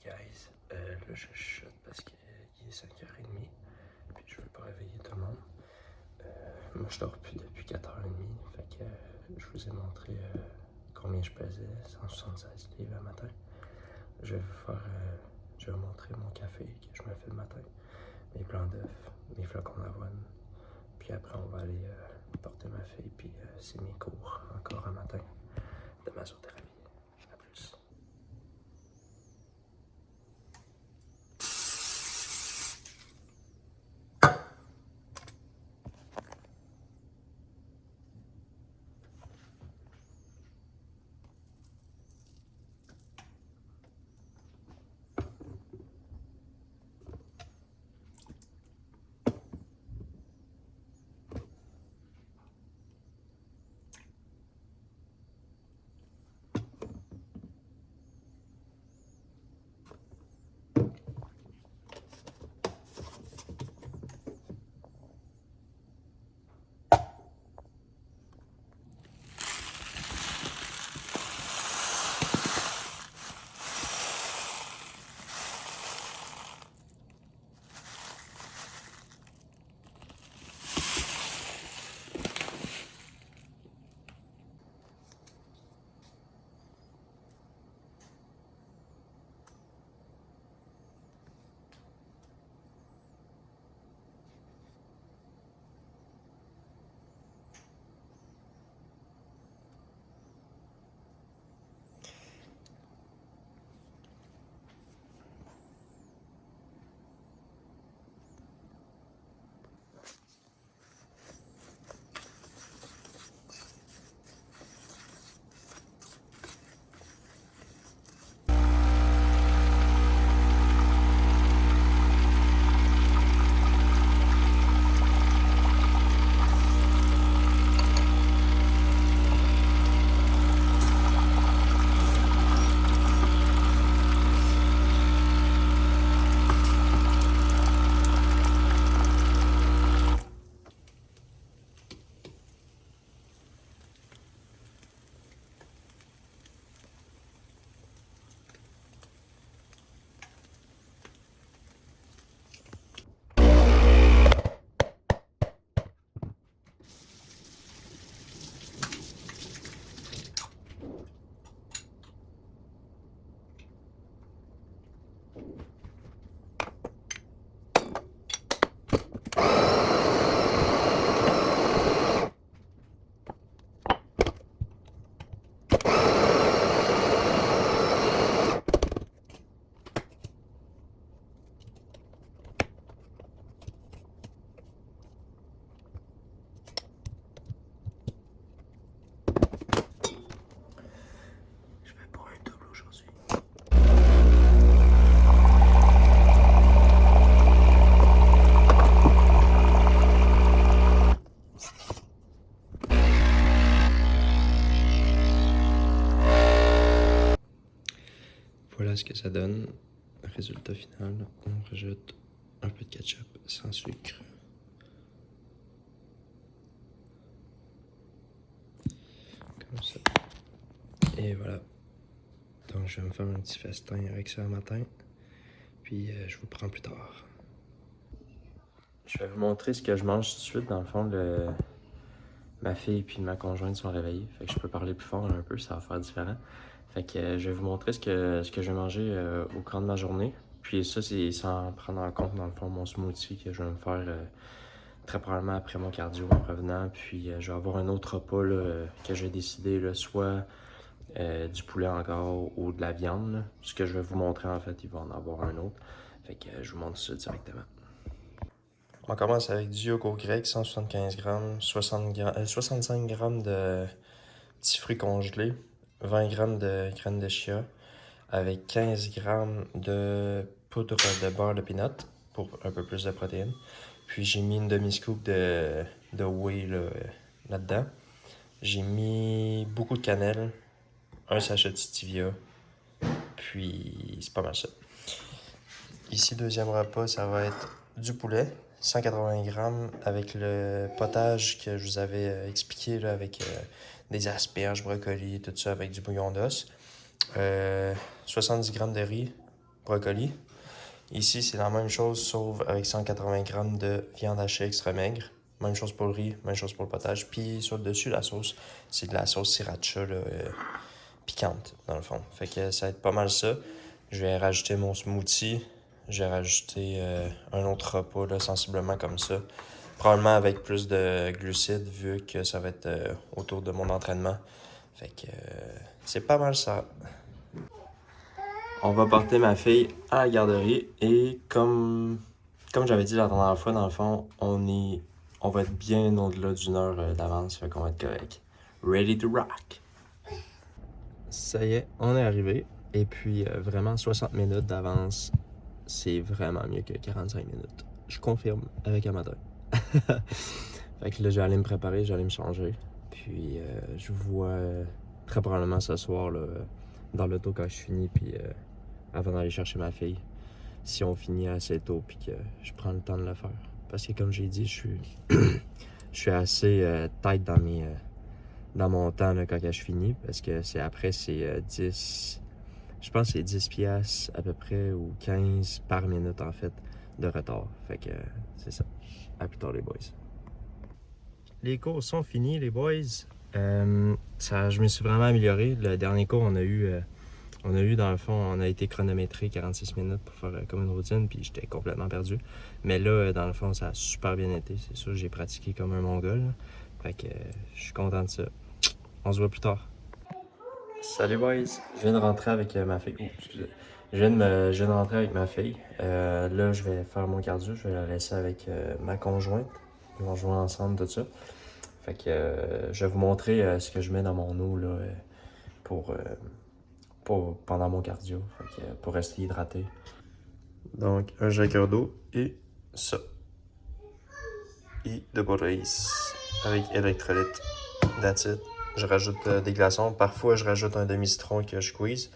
guys. Là, je chuchote parce qu'il est 5h30. Puis je veux pas réveiller tout le monde. Moi, je dors plus depuis 4h30. Fait que je vous ai montré combien je pesais. 176 livres le matin. Je vais vous montrer mon café que je me fais le matin. Mes blancs d'œufs, mes flocons d'avoine. Puis après, on va aller porter ma fille. Puis c'est mes cours encore un matin de massothérapie. À plus. Je vais pour un double aujourd'hui. Voilà ce que ça donne. Résultat final, on rajoute un peu de ketchup sans sucre. Comme ça. Et voilà. Donc je vais me faire un petit festin avec ça le matin. Puis je vous prends plus tard. Je vais vous montrer ce que je mange tout de suite. Dans le fond, ma fille et ma conjointe sont réveillées. Fait que je peux parler plus fort un peu, ça va faire différent. Fait que je vais vous montrer ce que je vais manger au cours de ma journée. Puis ça, c'est sans prendre en compte, dans le fond, mon smoothie que je vais me faire très probablement après mon cardio en revenant. Puis je vais avoir un autre repas là, que je vais décider, là, soit du poulet encore ou de la viande. Là. Ce que je vais vous montrer, en fait, il va en avoir un autre. Fait que je vous montre ça directement. On commence avec du yogourt grec, 175 grammes, 65 grammes de petits fruits congelés, 20 grammes de graines de chia, avec 15 grammes de poudre de beurre de peanut pour un peu plus de protéines. Puis j'ai mis une demi-scoop de whey là-dedans. J'ai mis beaucoup de cannelle, un sachet de stevia, puis c'est pas mal ça. Ici, deuxième repas, ça va être du poulet, 180 grammes avec le potage que je vous avais expliqué là, avec des asperges, brocolis, tout ça avec du bouillon d'os. 70 grammes de riz brocoli. Ici, c'est la même chose, sauf avec 180 grammes de viande hachée extra maigre. Même chose pour le riz, même chose pour le potage. Puis sur le dessus, la sauce, c'est de la sauce sriracha là, piquante, dans le fond. Fait que ça va être pas mal ça. Je vais rajouter mon smoothie. Je vais rajouter un autre repas, là, sensiblement comme ça. Probablement avec plus de glucides, vu que ça va être autour de mon entraînement. Fait que c'est pas mal ça. On va porter ma fille à la garderie et comme j'avais dit la dernière fois, dans le fond, on va être bien au-delà d'une heure d'avance, fait qu'on va être correct. Ready to rock! Ça y est, on est arrivé. Et puis, vraiment, 60 minutes d'avance, c'est vraiment mieux que 45 minutes. Je confirme avec un matin. Fait que là, j'allais me préparer, j'allais me changer. Puis, je vous vois très probablement ce soir là, dans l'auto quand je finis, puis avant d'aller chercher ma fille. Si on finit assez tôt, puis que je prends le temps de le faire. Parce que, comme j'ai dit, je suis assez tight dans mon temps là, quand je finis, parce que c'est 10, je pense que c'est 10 piastres à peu près, ou 15 par minute en fait, de retard. Fait que c'est ça. À plus tard les boys. Les cours sont finis les boys. Je me suis vraiment amélioré. Le dernier cours on a eu dans le fond, on a été chronométré 46 minutes pour faire comme une routine, puis j'étais complètement perdu. Mais là, dans le fond, ça a super bien été. C'est sûr, j'ai pratiqué comme un mongol. Là. Fait que je suis content de ça. On se voit plus tard. Salut boys, je viens de rentrer avec ma fille. Oh, excusez. Je viens de rentrer avec ma fille. Là, je vais faire mon cardio. Je vais la laisser avec ma conjointe. Ils vont jouer ensemble, tout ça. Fait que je vais vous montrer ce que je mets dans mon eau là, pour pendant mon cardio. Fait que, pour rester hydraté. Donc, un shaker d'eau et ça. Et de Boreis avec électrolyte. That's it. Je rajoute des glaçons. Parfois, je rajoute un demi-citron que je squeeze.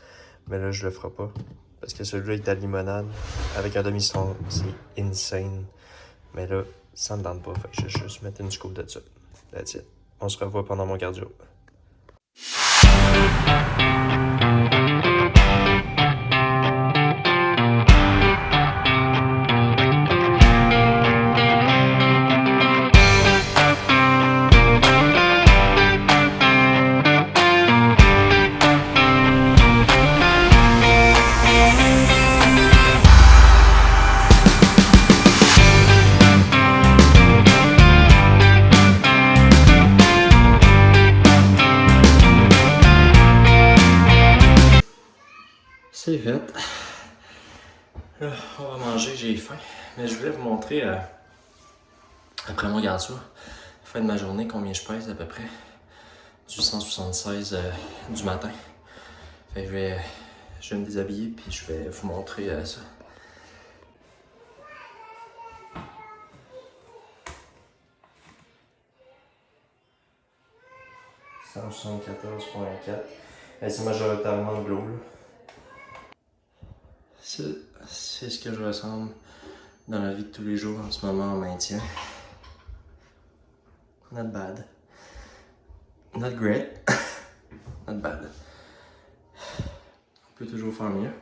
Mais là, je le ferai pas. Parce que celui-là est à limonade. Avec un demi-citron, c'est insane. Mais là, ça me tente pas. Fait que je vais juste mettre une scoop de ça. That's it. On se revoit pendant mon cardio. C'est fait. Là, on va manger, j'ai faim. Mais je voulais vous montrer, après mon cardio, fin de ma journée, combien je pèse à peu près. Du 176 du matin. Fait que je vais me déshabiller puis je vais vous montrer ça. « 174,4. C'est majoritairement de l'eau. C'est ce que je ressemble dans la vie de tous les jours en ce moment en maintien. Not bad. Not great. Not bad. On peut toujours faire mieux.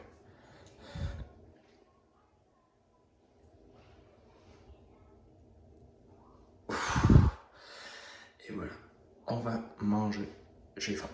Et voilà. On va manger. J'ai faim.